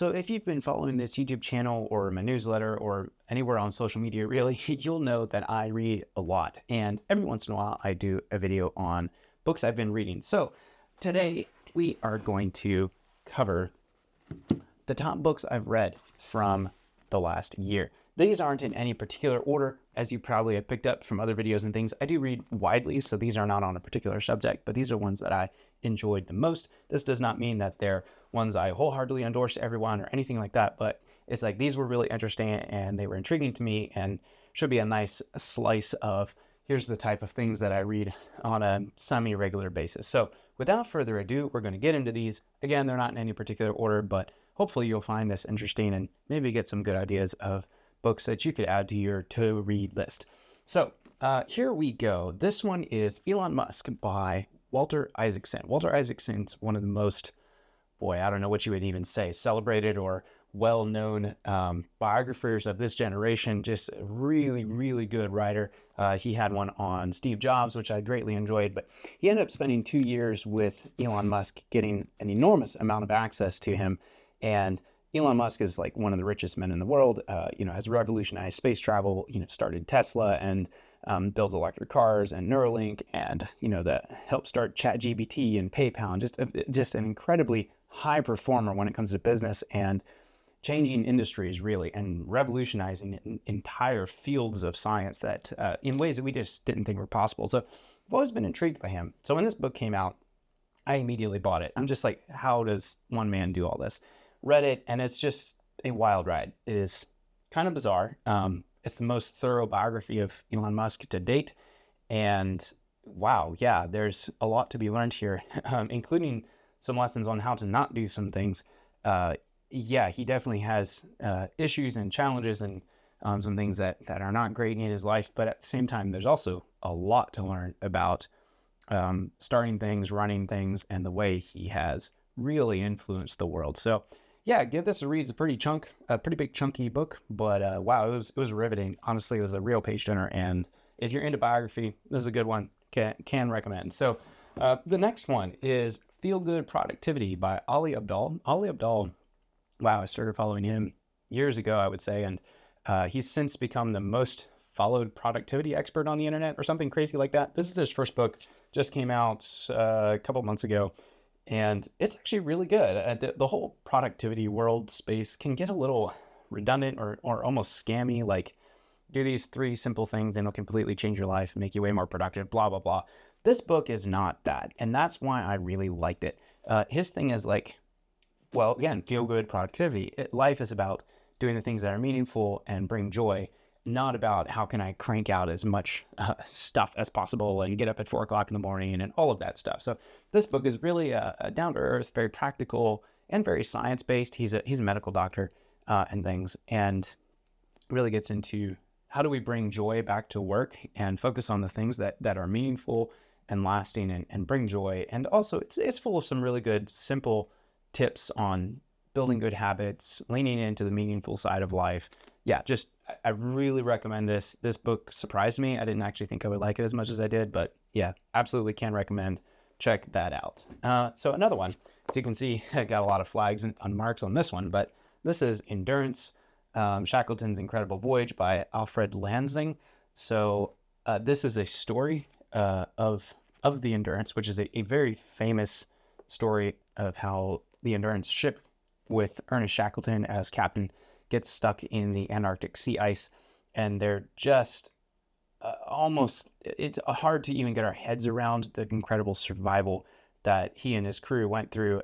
So if you've been following this YouTube channel or my newsletter or anywhere on social media, really, you'll know that I read a lot. And every once in a while, I do a video on books I've been reading. So today we are going to cover the top books I've read from the last year. These aren't in any particular order, as you probably have picked up from other videos and things. I do read widely, so these are not on a particular subject, but these are ones that I enjoyed the most. This does not mean that they're ones I wholeheartedly endorse to everyone or anything like that, but it's like these were really interesting and they were intriguing to me and should be a nice slice of here's the type of things that I read on a semi-regular basis. So without further ado, we're going to get into these. Again, they're not in any particular order, but hopefully you'll find this interesting and maybe get some good ideas of books that you could add to your to-read list. So here we go. This one is Elon Musk by Walter Isaacson. Walter Isaacson's one of the most, I don't know what you would even say, celebrated or well-known biographers of this generation. Just a really, really good writer. He had one on Steve Jobs, which I greatly enjoyed, but he ended up spending 2 years with Elon Musk, getting an enormous amount of access to him. And Elon Musk is like one of the richest men in the world, has revolutionized space travel, started Tesla and builds electric cars and Neuralink and, that helped start ChatGPT and PayPal, and just an incredibly high performer when it comes to business and changing industries really and revolutionizing entire fields of science that in ways that we just didn't think were possible. So I've always been intrigued by him. So when this book came out, I immediately bought it. I'm just like, how does one man do all this? Read it, and it's just a wild ride. It is kind of bizarre. It's the most thorough biography of Elon Musk to date. And wow, yeah, there's a lot to be learned here, including some lessons on how to not do some things. He definitely has issues and challenges and some things that are not great in his life. But at the same time, there's also a lot to learn about starting things, running things, and the way he has really influenced the world. So yeah, give this a read. It's a pretty big chunky book, but wow, it was riveting. Honestly, it was a real page turner. And if you're into biography, this is a good one. Can recommend. So the next one is Feel Good Productivity by Ali Abdaal. Ali Abdaal, wow, I started following him years ago, I would say, and he's since become the most followed productivity expert on the internet or something crazy like that. This is his first book, just came out a couple months ago. And it's actually really good. The whole productivity world space can get a little redundant or almost scammy, like do these 3 simple things and it'll completely change your life and make you way more productive, blah, blah, blah. This book is not that. And that's why I really liked it. His thing is like, well, again, feel good productivity. Life is about doing the things that are meaningful and bring joy, not about how can I crank out as much stuff as possible and get up at 4 o'clock in the morning and all of that stuff. So this book is really down to earth, very practical and very science-based. He's a medical doctor and things, and really gets into how do we bring joy back to work and focus on the things that are meaningful and lasting and bring joy. And also it's full of some really good, simple tips on building good habits, leaning into the meaningful side of life. Yeah, I really recommend this. This book surprised me. I didn't actually think I would like it as much as I did, but yeah, absolutely can recommend. Check that out. So another one, as you can see, I got a lot of flags on marks on this one, but this is Endurance, Shackleton's Incredible Voyage by Alfred Lansing. So this is a story of the Endurance, which is a very famous story of how the Endurance ship with Ernest Shackleton as captain gets stuck in the Antarctic sea ice, and they're just it's hard to even get our heads around the incredible survival that he and his crew went through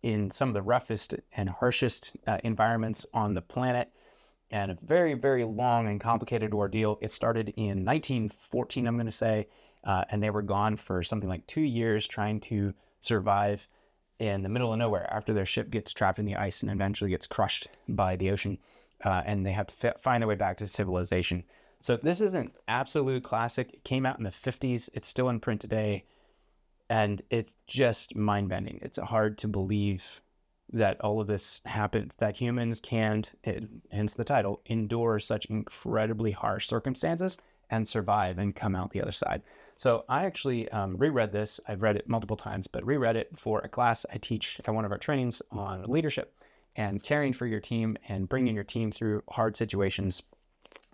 in some of the roughest and harshest environments on the planet, and a very, very long and complicated ordeal. It started in 1914, I'm going to say, and they were gone for something like 2 years trying to survive in the middle of nowhere after their ship gets trapped in the ice and eventually gets crushed by the ocean, and they have to find their way back to civilization. So this is an absolute classic. It came out in the 50s. It's still in print today, and it's just mind-bending. It's hard to believe that all of this happens, that humans can't, hence the title, endure such incredibly harsh circumstances and survive and come out the other side. So I actually reread this. I've read it multiple times, but reread it for a class I teach at one of our trainings on leadership. and caring for your team and bringing your team through hard situations.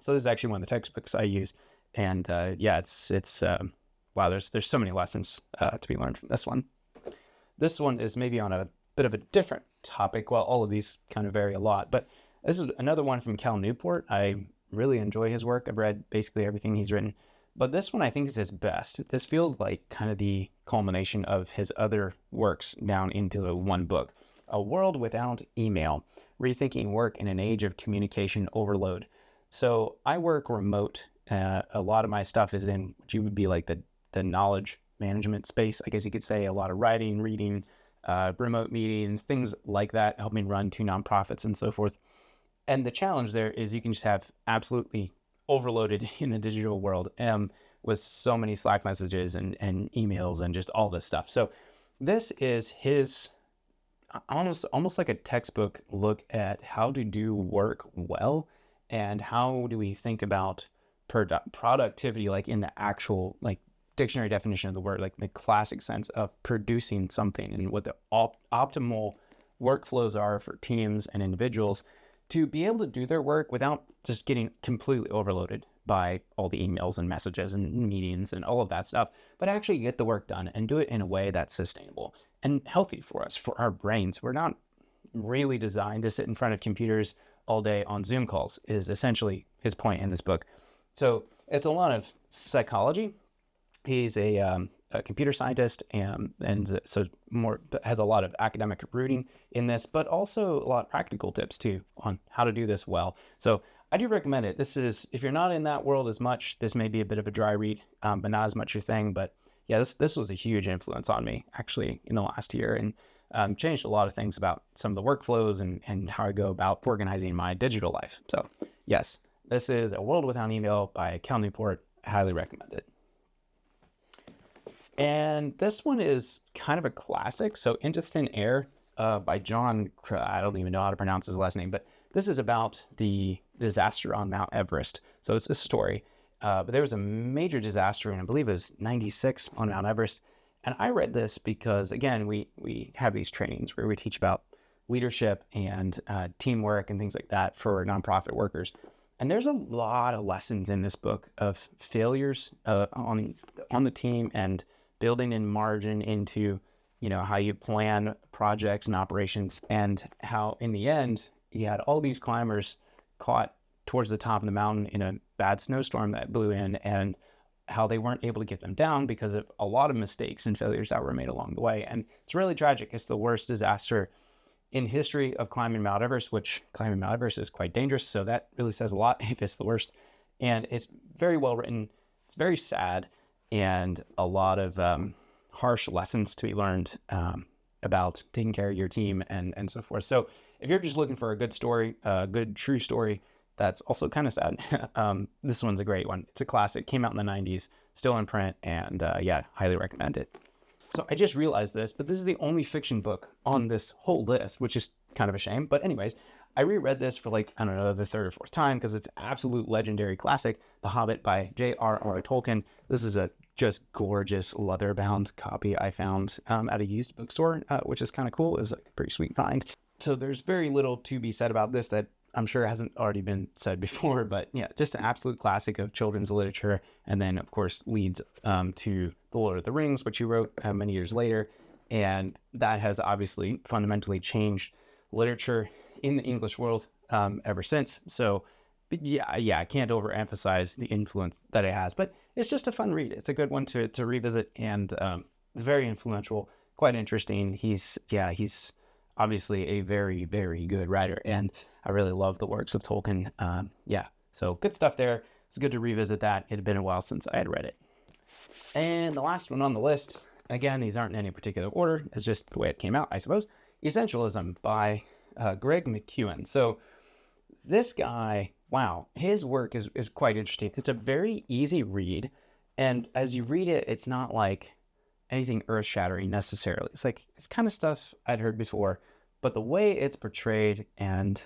So this is actually one of the textbooks I use. And yeah, it's wow, there's so many lessons to be learned from this one. This one is maybe on a bit of a different topic. Well, all of these kind of vary a lot, but this is another one from Cal Newport. I really enjoy his work. I've read basically everything he's written, but this one I think is his best. This feels like kind of the culmination of his other works down into one book. A World Without Email, Rethinking Work in an Age of Communication Overload. So I work remote. A lot of my stuff is in what you would be like the knowledge management space, I guess you could say. A lot of writing, reading, remote meetings, things like that, helping run 2 nonprofits and so forth. And the challenge there is you can just have absolutely overloaded in the digital world with so many Slack messages and emails and just all this stuff. So this is his almost like a textbook look at how to do work well and how do we think about productivity, like in the actual like dictionary definition of the word, like the classic sense of producing something, and what the optimal workflows are for teams and individuals to be able to do their work without just getting completely overloaded by all the emails and messages and meetings and all of that stuff, but actually get the work done and do it in a way that's sustainable and healthy for us, for our brains. We're not really designed to sit in front of computers all day on Zoom calls, is essentially his point in this book. So it's a lot of psychology. He's a computer scientist, and so more has a lot of academic rooting in this, but also a lot of practical tips too on how to do this well. So I do recommend it. This is, if you're not in that world as much, this may be a bit of a dry read, but not as much your thing. But yeah, this was a huge influence on me actually in the last year, and changed a lot of things about some of the workflows and how I go about organizing my digital life. So yes, this is A World Without Email by Cal Newport. I highly recommend it. And this one is kind of a classic. So Into Thin Air by John, I don't even know how to pronounce his last name, but this is about the disaster on Mount Everest. So it's a story, but there was a major disaster, and I believe it was 96 on Mount Everest. And I read this because, again, we have these trainings where we teach about leadership and teamwork and things like that for nonprofit workers. And there's a lot of lessons in this book of failures on the team and building in margin into, how you plan projects and operations, and how in the end you had all these climbers caught towards the top of the mountain in a bad snowstorm that blew in, and how they weren't able to get them down because of a lot of mistakes and failures that were made along the way. And it's really tragic. It's the worst disaster in history of climbing Mount Everest, which climbing Mount Everest is quite dangerous. So that really says a lot if it's the worst. And it's very well written. It's very sad, and a lot of harsh lessons to be learned about taking care of your team and so forth. So if you're just looking for a good story, a good true story that's also kind of sad, this one's a great one. It's a classic, came out in the 90s, still in print, and yeah, highly recommend it. So I just realized this, but this is the only fiction book on this whole list, which is kind of a shame. But anyways, I reread this for like, I don't know, the 3rd or 4th time, because it's an absolute legendary classic, The Hobbit by J.R.R. Tolkien. This is a just gorgeous leather-bound copy I found at a used bookstore, which is kind of cool. It's like a pretty sweet find. So there's very little to be said about this that I'm sure hasn't already been said before, but yeah, just an absolute classic of children's literature. And then, of course, leads to The Lord of the Rings, which he wrote many years later. And that has obviously fundamentally changed literature in the English world ever since. So yeah, I can't overemphasize the influence that it has, but it's just a fun read. It's a good one to revisit, and it's very influential, quite interesting. He's obviously a very, very good writer, and I really love the works of Tolkien. So good stuff there. It's good to revisit that. It had been a while since I had read it. And the last one on the list, again, these aren't in any particular order. It's just the way it came out, I suppose. Essentialism by Greg McKeown. So this guy, wow, his work is quite interesting. It's a very easy read, and as you read it, it's not like anything earth-shattering necessarily. It's kind of stuff I'd heard before, but the way it's portrayed and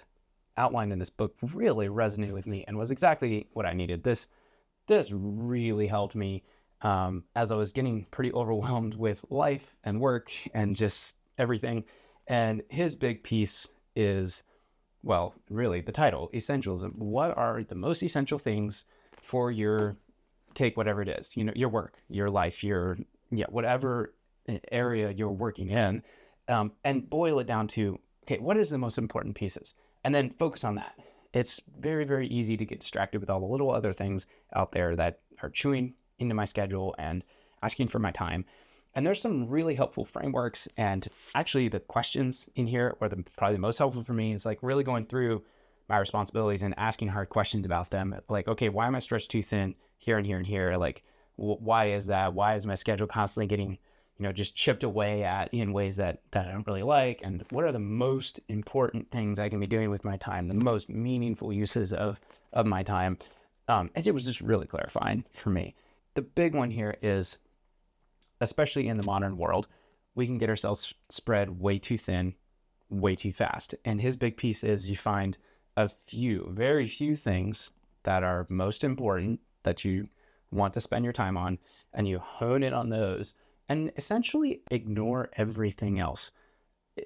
outlined in this book really resonated with me and was exactly what I needed. This really helped me as I was getting pretty overwhelmed with life and work and just everything. And his big piece is, well, really the title, Essentialism. What are the most essential things for your, take whatever it is, your work, your life, whatever area you're working in, and boil it down to, okay, what is the most important pieces? And then focus on that. It's very, very easy to get distracted with all the little other things out there that are chewing into my schedule and asking for my time. And there's some really helpful frameworks, and actually the questions in here are probably the most helpful for me is like really going through my responsibilities and asking hard questions about them. Like, okay, why am I stretched too thin here and here and here? Like, why is that? Why is my schedule constantly getting, just chipped away at in ways that I don't really like? And what are the most important things I can be doing with my time, the most meaningful uses of my time? And it was just really clarifying for me. The big one here is, especially in the modern world, we can get ourselves spread way too thin, way too fast. And his big piece is you find very few things that are most important that you want to spend your time on, and you hone in on those and essentially ignore everything else.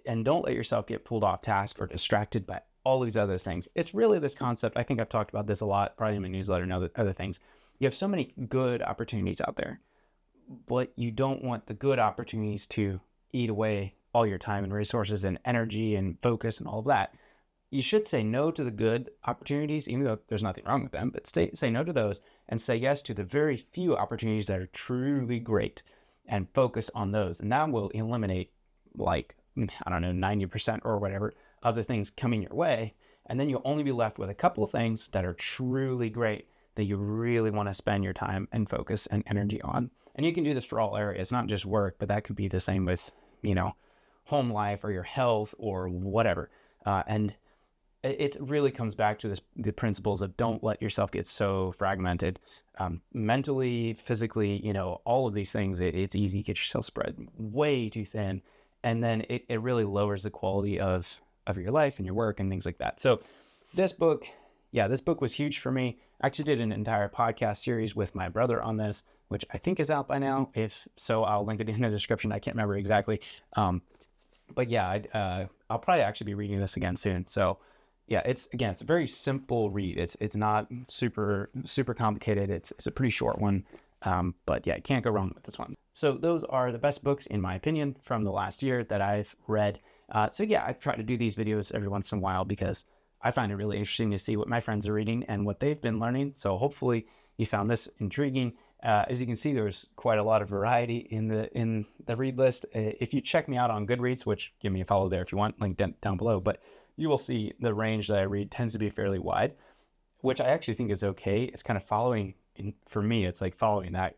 And don't let yourself get pulled off task or distracted by all these other things. It's really this concept. I think I've talked about this a lot, probably in my newsletter and other things. You have so many good opportunities out there, but you don't want the good opportunities to eat away all your time and resources and energy and focus and all of that. You should say no to the good opportunities, even though there's nothing wrong with them, but say no to those and say yes to the very few opportunities that are truly great and focus on those. And that will eliminate 90% or whatever of the things coming your way. And then you'll only be left with a couple of things that are truly great that you really want to spend your time and focus and energy on. And you can do this for all areas, not just work, but that could be the same with, home life or your health or whatever. And it really comes back to the principles of don't let yourself get so fragmented, mentally, physically, all of these things. It's easy to get yourself spread way too thin. And then it really lowers the quality of your life and your work and things like that. So this book was huge for me. I actually did an entire podcast series with my brother on this, which I think is out by now. If so, I'll link it in the description. I can't remember exactly. But yeah, I'll probably actually be reading this again soon. So yeah, it's a very simple read. It's not super complicated. It's a pretty short one. But yeah, you can't go wrong with this one. So those are the best books, in my opinion, from the last year that I've read. So yeah, I try to do these videos every once in a while because I find it really interesting to see what my friends are reading and what they've been learning. So hopefully you found this intriguing. As you can see, there's quite a lot of variety in the read list. If you check me out on Goodreads, which give me a follow there if you want, link down below, but you will see the range that I read tends to be fairly wide, which I actually think is okay. It's kind of for me, it's like following that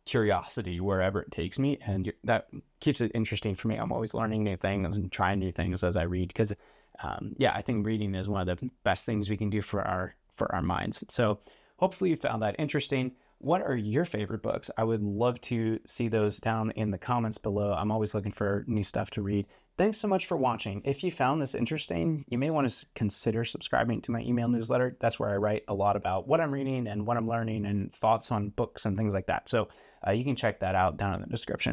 curiosity wherever it takes me. And that keeps it interesting for me. I'm always learning new things and trying new things as I read because, I think reading is one of the best things we can do for our minds. So hopefully you found that interesting. What are your favorite books? I would love to see those down in the comments below. I'm always looking for new stuff to read. Thanks so much for watching. If you found this interesting, you may want to consider subscribing to my email newsletter. That's where I write a lot about what I'm reading and what I'm learning and thoughts on books and things like that. So you can check that out down in the description.